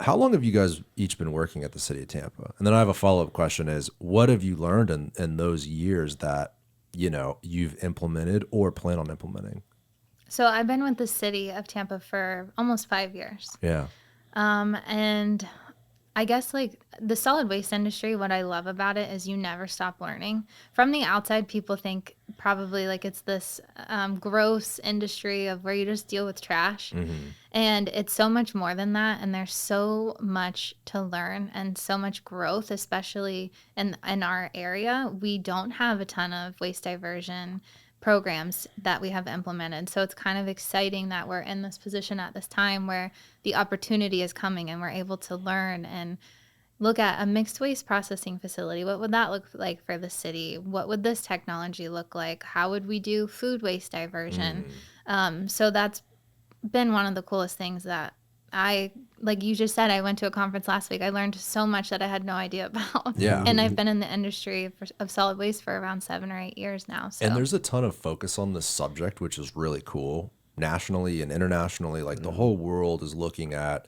How long have you guys each been working at the City of Tampa? And then I have a follow-up question is, what have you learned in those years that, you've implemented or plan on implementing? So I've been with the City of Tampa for almost 5 years. Yeah. And I guess like the solid waste industry, what I love about it is you never stop learning. From the outside, people think probably like it's this gross industry of where you just deal with trash. Mm-hmm. And it's so much more than that. And there's so much to learn and so much growth, especially in our area. We don't have a ton of waste diversion programs that we have implemented. So it's kind of exciting that we're in this position at this time where the opportunity is coming and we're able to learn and look at a mixed waste processing facility. What would that look like for the city? What would this technology look like? How would we do food waste diversion? So that's been one of the coolest things that like you just said, I went to a conference last week. I learned so much that I had no idea about. Yeah. And I've been in the industry of solid waste for around 7 or 8 years now. So. And there's a ton of focus on this subject, which is really cool. Nationally and internationally, like the whole world is looking at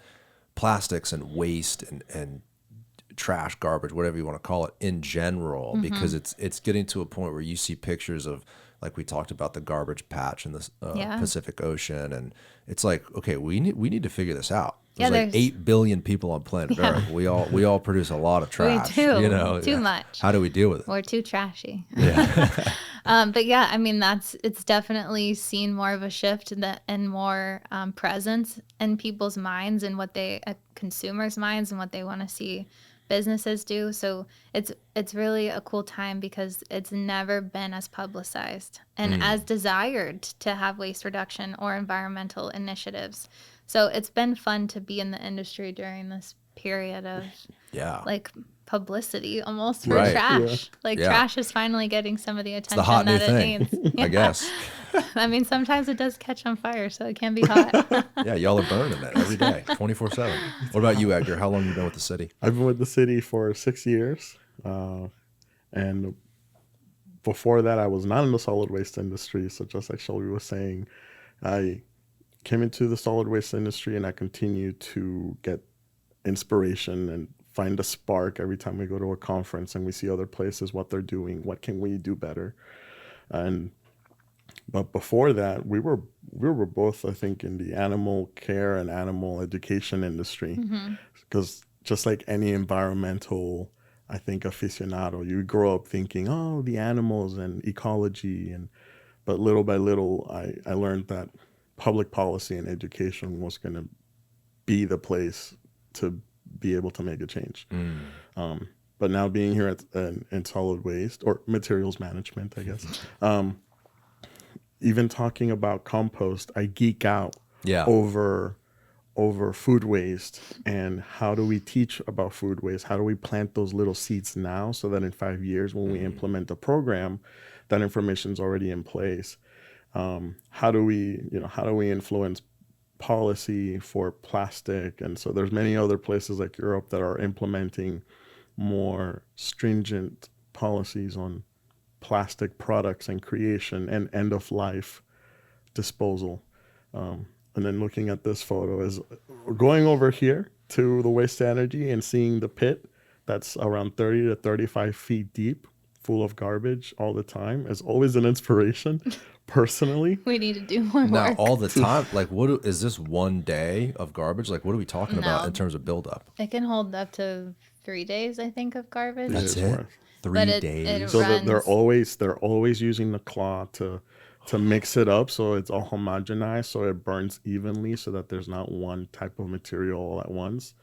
plastics and waste and trash, garbage, whatever you want to call it in general, because it's getting to a point where you see pictures of, like we talked about, the garbage patch in the Pacific Ocean, and it's like, okay, we need to figure this out. There's like 8 billion people on planet Earth. We all produce a lot of trash. We do. Too much. How do we deal with it? We're too trashy. Yeah. But yeah, I mean, it's definitely seen more of a shift and more presence in people's minds and what consumers' minds and what they want to see businesses do. So it's really a cool time because it's never been as publicized and as desired to have waste reduction or environmental initiatives. So it's been fun to be in the industry during this period of like publicity almost for trash. Trash is finally getting some of the attention hot that new it thing, needs. I guess. I mean, sometimes it does catch on fire, so it can be hot. Yeah, y'all are burning it every day, 24/7. What about you, Edgar? How long have you been with the city? I've been with the city for 6 years. And before that, I was not in the solid waste industry. So just like Shelby was saying, I came into the solid waste industry and I continue to get inspiration and find a spark every time we go to a conference and we see other places, what they're doing, what can we do better. But before that, we were both, I think, in the animal care and animal education industry. Because just like any environmental, I think, aficionado, you grow up thinking, oh, the animals and ecology. But little by little, I learned that public policy and education was going to be the place to be able to make a change. But now being here in solid waste or materials management, I guess, even talking about compost, I geek out over food waste and how do we teach about food waste? How do we plant those little seeds now so that in 5 years when we implement the program, that information is already in place? How do we influence policy for plastic? And so there's many other places like Europe that are implementing more stringent policies on plastic products and creation and end of life disposal. And then looking at this photo is going over here to the waste energy and seeing the pit that's around 30 to 35 feet deep, full of garbage all the time is always an inspiration. Personally, we need to do more now work. all the time. Like, is this one day of garbage? Like, what are we talking about in terms of buildup? It can hold up to 3 days, I think, of garbage. That's it. 3 days. It so runs. they're always using the claw to mix it up so it's all homogenized, so it burns evenly, so that there's not one type of material all at once.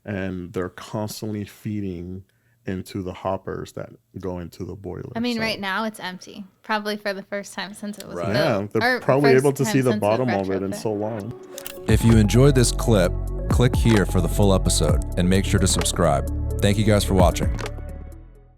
And they're constantly feeding into the hoppers that go into the boiler. I mean, right now it's empty. Probably for the first time since it was built. Yeah, they're probably able to see the bottom of it in so long. If you enjoyed this clip, click here for the full episode and make sure to subscribe. Thank you guys for watching.